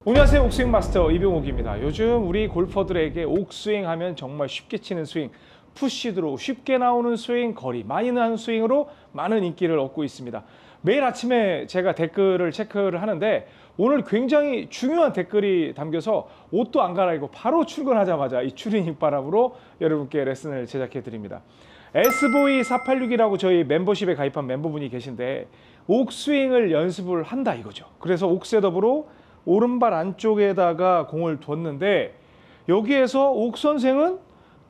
안녕하세요. 옥스윙 마스터 이병옥입니다. 요즘 우리 골퍼들에게 옥스윙 하면 정말 쉽게 치는 스윙, 푸시드로 쉽게 나오는 스윙, 거리 많이 나는 스윙으로 많은 인기를 얻고 있습니다. 매일 아침에 제가 댓글을 체크를 하는데 오늘 굉장히 중요한 댓글이 담겨서 옷도 안 갈아입고 바로 출근하자마자 이 추리닝 바람으로 여러분께 레슨을 제작해 드립니다. S보이486이라고 저희 멤버십에 가입한 멤버분이 계신데 옥스윙을 연습을 한다 이거죠. 그래서 옥셋업으로 오른발 안쪽에다가 공을 뒀는데 여기에서 옥 선생은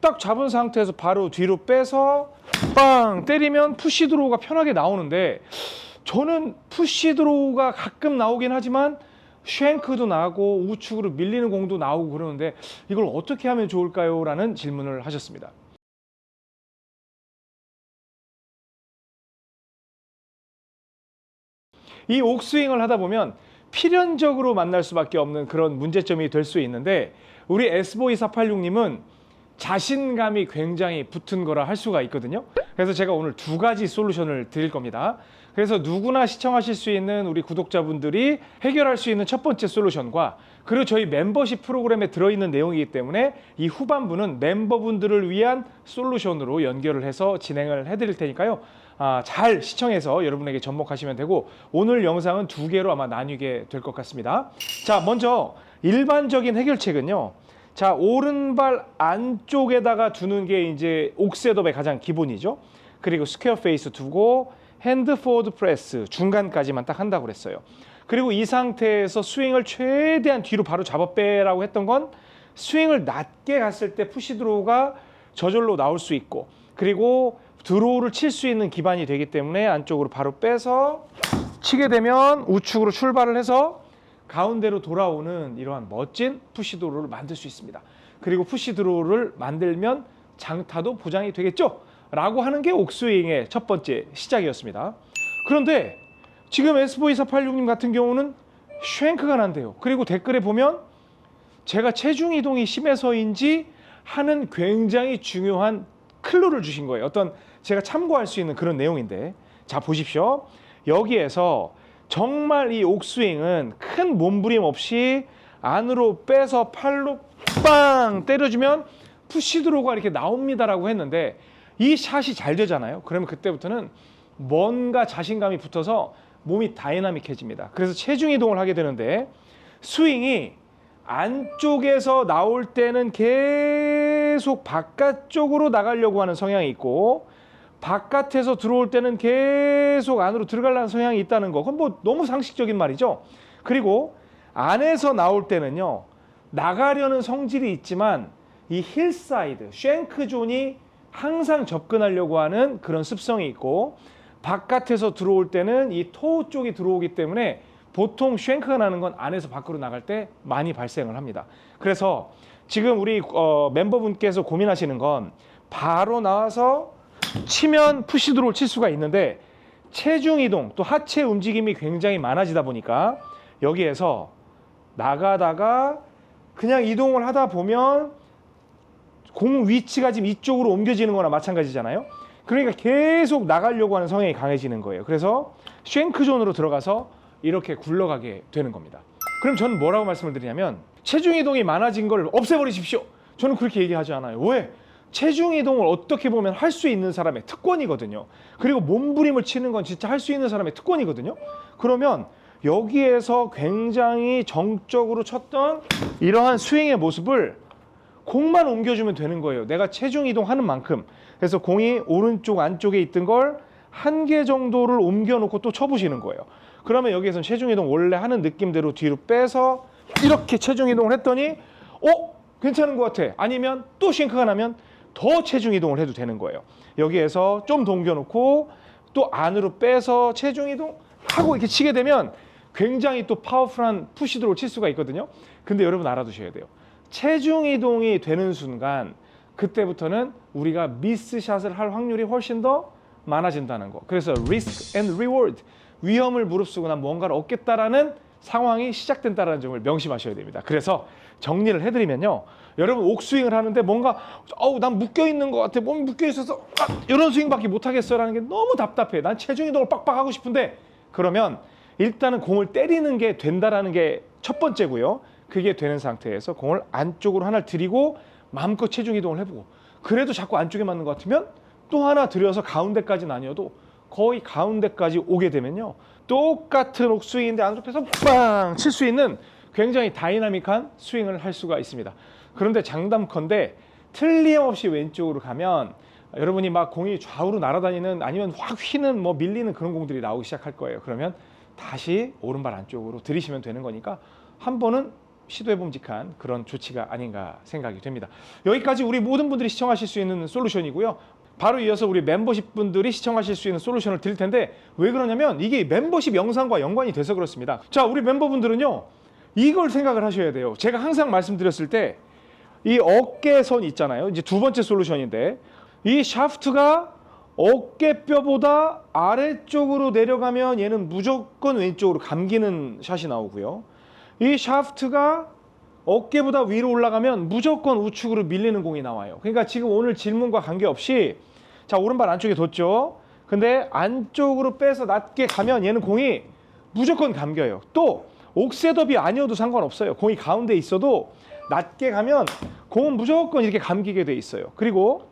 딱 잡은 상태에서 바로 뒤로 빼서 빵 때리면 푸시 드로우가 편하게 나오는데 저는 푸시 드로우가 가끔 나오긴 하지만 쉔크도 나고 우측으로 밀리는 공도 나오고 그러는데 이걸 어떻게 하면 좋을까요? 라는 질문을 하셨습니다. 이 옥스윙을 하다 보면 필연적으로 만날 수밖에 없는 그런 문제점이 될 수 있는데 우리 S보이486님은 자신감이 굉장히 붙은 거라 할 수가 있거든요. 그래서 제가 오늘 두 가지 솔루션을 드릴 겁니다. 그래서 누구나 시청하실 수 있는 우리 구독자분들이 해결할 수 있는 첫 번째 솔루션과 그리고 저희 멤버십 프로그램에 들어있는 내용이기 때문에 이 후반부는 멤버분들을 위한 솔루션으로 연결을 해서 진행을 해드릴 테니까요. 잘 시청해서 여러분에게 접목하시면 되고 오늘 영상은 두 개로 아마 나뉘게 될 것 같습니다. 자, 먼저 일반적인 해결책은요. 자, 오른발 안쪽에다가 두는 게 이제 옥셋업의 가장 기본이죠. 그리고 스퀘어 페이스 두고 핸드 포워드 프레스 중간까지만 딱 한다고 그랬어요. 그리고 이 상태에서 스윙을 최대한 뒤로 바로 잡아 빼라고 했던 건 스윙을 낮게 갔을 때 푸시 드로우가 저절로 나올 수 있고 그리고 드로우를 칠 수 있는 기반이 되기 때문에 안쪽으로 바로 빼서 치게 되면 우측으로 출발을 해서 가운데로 돌아오는 이러한 멋진 푸시 드로우를 만들 수 있습니다. 그리고 푸시 드로우를 만들면 장타도 보장이 되겠죠? 라고 하는 게 옥스윙의 첫 번째 시작이었습니다. 그런데 지금 S보이486님 같은 경우는 쉔크가 난대요. 그리고 댓글에 보면 제가 체중 이동이 심해서인지 하는 굉장히 중요한 클루를 주신 거예요. 어떤 제가 참고할 수 있는 그런 내용인데 자 보십시오. 여기에서 정말 이 옥스윙은 큰 몸부림 없이 안으로 빼서 팔로 빵 때려주면 푸시 드로우가 이렇게 나옵니다라고 했는데 이 샷이 잘 되잖아요. 그러면 그때부터는 뭔가 자신감이 붙어서 몸이 다이나믹해집니다. 그래서 체중 이동을 하게 되는데 스윙이 안쪽에서 나올 때는 계속 바깥쪽으로 나가려고 하는 성향이 있고 바깥에서 들어올 때는 계속 안으로 들어가려는 성향이 있다는 거. 그건 뭐 너무 상식적인 말이죠. 그리고 안에서 나올 때는요. 나가려는 성질이 있지만 이 힐사이드, 쉔크 존이 항상 접근하려고 하는 그런 습성이 있고 바깥에서 들어올 때는 이 토우 쪽이 들어오기 때문에 보통 쉔크가 나는 건 안에서 밖으로 나갈 때 많이 발생을 합니다. 그래서 지금 우리 멤버분께서 고민하시는 건 바로 나와서 치면 푸시 드로우를 칠 수가 있는데 체중 이동 또 하체 움직임이 굉장히 많아지다 보니까 여기에서 나가다가 그냥 이동을 하다 보면 공 위치가 지금 이쪽으로 옮겨지는 거나 마찬가지잖아요. 그러니까 계속 나가려고 하는 성향이 강해지는 거예요. 그래서 쉔크 존으로 들어가서 이렇게 굴러가게 되는 겁니다. 그럼 저는 뭐라고 말씀을 드리냐면 체중 이동이 많아진 걸 없애버리십시오. 저는 그렇게 얘기하지 않아요. 왜? 체중 이동을 어떻게 보면 할 수 있는 사람의 특권이거든요. 그리고 몸부림을 치는 건 진짜 할 수 있는 사람의 특권이거든요. 그러면 여기에서 굉장히 정적으로 쳤던 이러한 스윙의 모습을 공만 옮겨주면 되는 거예요. 내가 체중 이동하는 만큼. 그래서 공이 오른쪽 안쪽에 있던 걸 한 개 정도를 옮겨놓고 또 쳐보시는 거예요. 그러면 여기에서는 체중 이동 원래 하는 느낌대로 뒤로 빼서 이렇게 체중 이동을 했더니 괜찮은 것 같아. 아니면 또 싱크가 나면 더 체중 이동을 해도 되는 거예요. 여기에서 좀 더 옮겨놓고 또 안으로 빼서 체중 이동하고 이렇게 치게 되면 굉장히 또 파워풀한 푸시 드로우를 칠 수가 있거든요. 근데 여러분 알아두셔야 돼요. 체중 이동이 되는 순간 그때부터는 우리가 미스샷을 할 확률이 훨씬 더 많아진다는 거. 그래서 리스크 앤 리워드, 위험을 무릅쓰고 난 뭔가를 얻겠다라는 상황이 시작된다는 점을 명심하셔야 됩니다. 그래서 정리를 해드리면요. 여러분 옥스윙을 하는데 뭔가 난 묶여있는 것 같아. 몸이 묶여있어서 이런 스윙밖에 못하겠어요 라는 게 너무 답답해. 난 체중 이동을 빡빡 하고 싶은데 그러면 일단은 공을 때리는 게 된다라는 게 첫 번째고요. 그게 되는 상태에서 공을 안쪽으로 하나를 들이고 마음껏 체중 이동을 해보고, 그래도 자꾸 안쪽에 맞는 것 같으면 또 하나 들여서 가운데까지는 아니어도 거의 가운데까지 오게 되면요, 똑같은 옥스윙인데 안쪽에서 빵 칠 수 있는 굉장히 다이나믹한 스윙을 할 수가 있습니다. 그런데 장담컨대 틀림없이 왼쪽으로 가면 여러분이 막 공이 좌우로 날아다니는, 아니면 확 휘는, 뭐 밀리는 그런 공들이 나오기 시작할 거예요. 그러면 다시 오른발 안쪽으로 들이시면 되는 거니까 한 번은 시도해봄직한 그런 조치가 아닌가 생각이 됩니다. 여기까지 우리 모든 분들이 시청하실 수 있는 솔루션이고요. 바로 이어서 우리 멤버십 분들이 시청하실 수 있는 솔루션을 드릴 텐데, 왜 그러냐면 이게 멤버십 영상과 연관이 돼서 그렇습니다. 자, 우리 member분들은요, 이걸 생각을 하셔야 돼요. 제가 항상 말씀드렸을 때 이 어깨선 있잖아요. 이제 두 번째 솔루션인데, 이 샤프트가 어깨뼈보다 아래쪽으로 내려가면 얘는 무조건 왼쪽으로 감기는 샷이 나오고요. 이 샤프트가 어깨보다 위로 올라가면 무조건 우측으로 밀리는 공이 나와요. 그러니까 지금 오늘 질문과 관계없이, 자, 오른발 안쪽에 뒀죠. 근데 안쪽으로 빼서 낮게 가면 얘는 공이 무조건 감겨요. 또 옥셋업이 아니어도 상관없어요. 공이 가운데 있어도 낮게 가면 공은 무조건 이렇게 감기게 돼 있어요. 그리고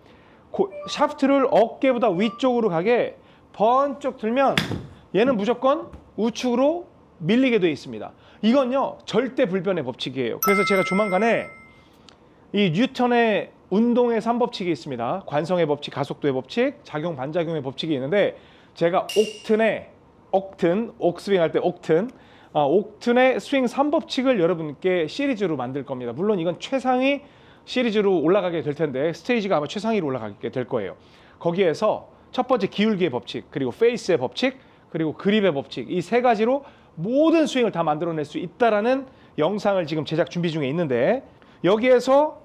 샤프트를 어깨보다 위쪽으로 가게 번쩍 들면 얘는 무조건 우측으로 밀리게 돼 있습니다. 이건요, 절대 불변의 법칙이에요. 그래서 제가 조만간에 이 뉴턴의 운동의 3법칙이 있습니다. 관성의 법칙, 가속도의 법칙, 작용 반작용의 법칙이 있는데, 제가 옥스윙 할 때 옥튼의 스윙 3법칙을 여러분께 시리즈로 만들 겁니다. 물론 이건 최상위 시리즈로 올라가게 될 텐데, 스테이지가 아마 최상위로 올라가게 될 거예요. 거기에서 첫 번째 기울기의 법칙, 그리고 페이스의 법칙, 그리고 그립의 법칙, 이 세 가지로 모든 스윙을 다 만들어낼 수 있다라는 영상을 지금 제작 준비 중에 있는데, 여기에서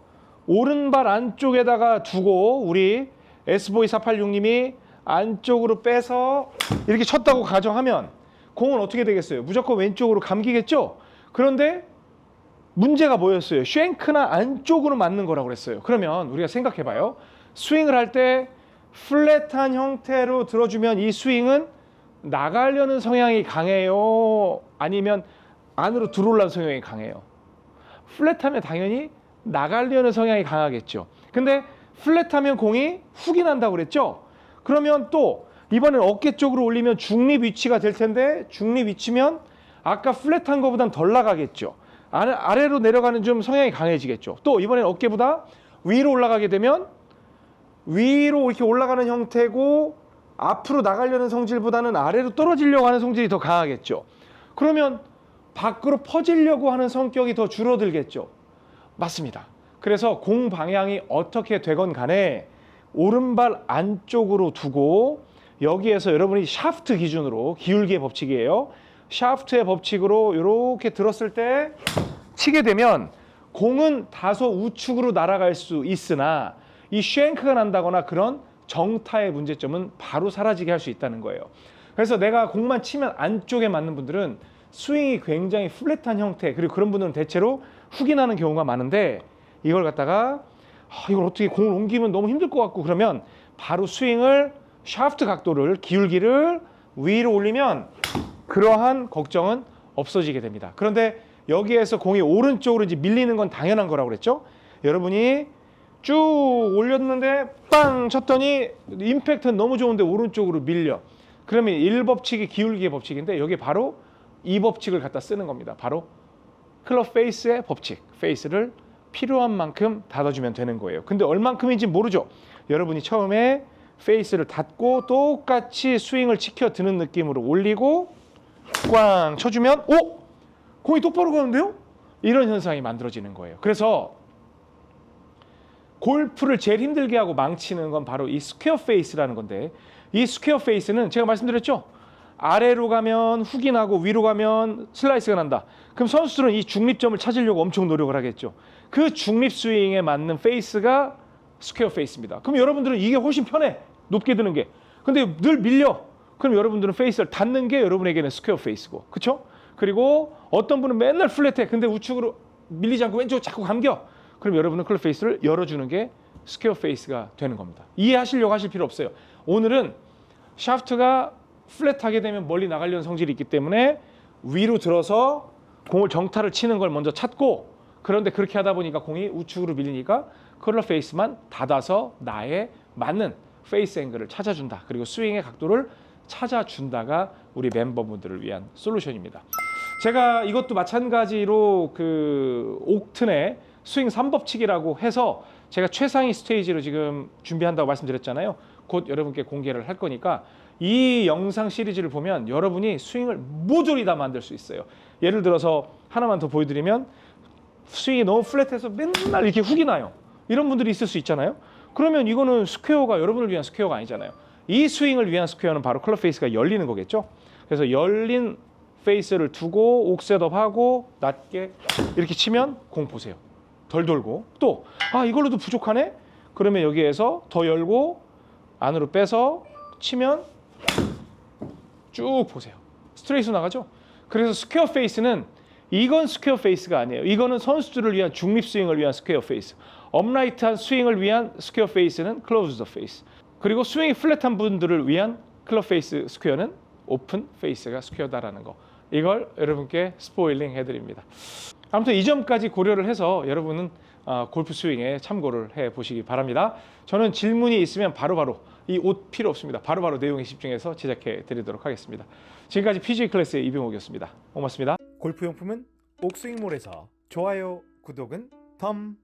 오른발 안쪽에다가 두고 우리 S보이 486님이 안쪽으로 빼서 이렇게 쳤다고 가정하면 공은 어떻게 되겠어요? 무조건 왼쪽으로 감기겠죠? 그런데 문제가 뭐였어요? 쉔크나 안쪽으로 맞는 거라고 그랬어요. 그러면 우리가 생각해봐요. 스윙을 할 때 플랫한 형태로 들어주면 이 스윙은 나가려는 성향이 강해요? 아니면 안으로 들어오려는 성향이 강해요? 플랫하면 당연히 나가려는 성향이 강하겠죠. 근데 플랫하면 공이 훅이 난다고 그랬죠? 그러면 또 이번엔 어깨 쪽으로 올리면 중립 위치가 될 텐데, 중립 위치면 아까 플랫한 것보단 덜 나가겠죠. 아래로 내려가는 좀 성향이 강해지겠죠. 또 이번엔 어깨보다 위로 올라가게 되면 위로 이렇게 올라가는 형태고, 앞으로 나가려는 성질보다는 아래로 떨어지려고 하는 성질이 더 강하겠죠. 그러면 밖으로 퍼지려고 하는 성격이 더 줄어들겠죠. 맞습니다. 그래서 공 방향이 어떻게 되건 간에 오른발 안쪽으로 두고, 여기에서 여러분이 샤프트 기준으로, 기울기의 법칙이에요. 샤프트의 법칙으로 이렇게 들었을 때 치게 되면 공은 다소 우측으로 날아갈 수 있으나 이 쉔크가 난다거나 그런 정타의 문제점은 바로 사라지게 할 수 있다는 거예요. 그래서 내가 공만 치면 안쪽에 맞는 분들은 스윙이 굉장히 플랫한 형태, 그리고 그런 분들은 대체로 훅이 나는 경우가 많은데, 이걸 갖다가 이걸 어떻게 공을 옮기면 너무 힘들 것 같고, 그러면 바로 스윙을 샤프트 각도를, 기울기를 위로 올리면 그러한 걱정은 없어지게 됩니다. 그런데 여기에서 공이 오른쪽으로 이제 밀리는 건 당연한 거라고 그랬죠. 여러분이 쭉 올렸는데 빵 쳤더니 임팩트는 너무 좋은데 오른쪽으로 밀려. 그러면 1법칙이 기울기의 법칙인데, 여기 바로 2법칙을 갖다 쓰는 겁니다. 바로 클럽 페이스의 법칙. 페이스를 필요한 만큼 닫아주면 되는 거예요. 근데 얼만큼인지 모르죠. 여러분이 처음에 페이스를 닫고 똑같이 스윙을 지켜드는 느낌으로 올리고 꽝 쳐주면, 오! 공이 똑바로 가는데요? 이런 현상이 만들어지는 거예요. 그래서 골프를 제일 힘들게 하고 망치는 건 바로 이 스퀘어 페이스라는 건데, 이 스퀘어 페이스는 제가 말씀드렸죠? 아래로 가면 훅이 나고 위로 가면 슬라이스가 난다. 그럼 선수들은 이 중립점을 찾으려고 엄청 노력을 하겠죠. 그 중립 스윙에 맞는 페이스가 스퀘어 페이스입니다. 그럼 여러분들은 이게 훨씬 편해, 높게 드는 게. 근데 늘 밀려. 그럼 여러분들은 페이스를 닫는 게 여러분에게는 스퀘어 페이스고, 그렇죠? 그리고 어떤 분은 맨날 플랫해. 근데 우측으로 밀리지 않고 왼쪽으로 자꾸 감겨. 그럼 여러분은 클럽 페이스를 열어주는 게 스퀘어 페이스가 되는 겁니다. 이해하시려고 하실 필요 없어요. 오늘은 샤프트가 플랫하게 되면 멀리 나가려는 성질이 있기 때문에 위로 들어서 공을 정타를 치는 걸 먼저 찾고, 그런데 그렇게 하다 보니까 공이 우측으로 밀리니까 클럽 페이스만 닫아서 나에 맞는 페이스 앵글을 찾아준다. 그리고 스윙의 각도를 찾아준다가 우리 멤버분들을 위한 솔루션입니다. 제가 이것도 마찬가지로 그 옥튼의 스윙 3법칙이라고 해서 제가 최상위 스테이지로 지금 준비한다고 말씀드렸잖아요. 곧 여러분께 공개를 할 거니까 이 영상 시리즈를 보면 여러분이 스윙을 모조리 다 만들 수 있어요. 예를 들어서 하나만 더 보여드리면, 스윙이 너무 플랫해서 맨날 이렇게 훅이 나요. 이런 분들이 있을 수 있잖아요. 그러면 이거는 스퀘어가 여러분을 위한 스퀘어가 아니잖아요. 이 스윙을 위한 스퀘어는 바로 클럽 페이스가 열리는 거겠죠. 그래서 열린 페이스를 두고 옥셋업하고 낮게 이렇게 치면 공 보세요. 덜 돌고, 또 이걸로도 부족하네? 그러면 여기에서 더 열고 안으로 빼서 치면 쭉 보세요. 스트레이트로 나가죠. 그래서 스퀘어 페이스는, 이건 스퀘어 페이스가 아니에요. 이거는 선수들을 위한 중립 스윙을 위한 스퀘어 페이스. 업라이트한 스윙을 위한 스퀘어 페이스는 클로즈드 페이스. 그리고 스윙이 플랫한 분들을 위한 클럽 페이스 스퀘어는 오픈 페이스가 스퀘어다라는 거. 이걸 여러분께 스포일링 해드립니다. 아무튼 이 점까지 고려를 해서 여러분은 골프 스윙에 참고를 해 보시기 바랍니다. 저는 질문이 있으면 바로바로, 이 옷 필요 없습니다. 바로바로 내용에 집중해서 제작해 드리도록 하겠습니다. 지금까지 PGA 클래스의 이병옥이었습니다. 고맙습니다. 골프용품은 옥스윙몰에서 좋아요, 구독은 덤.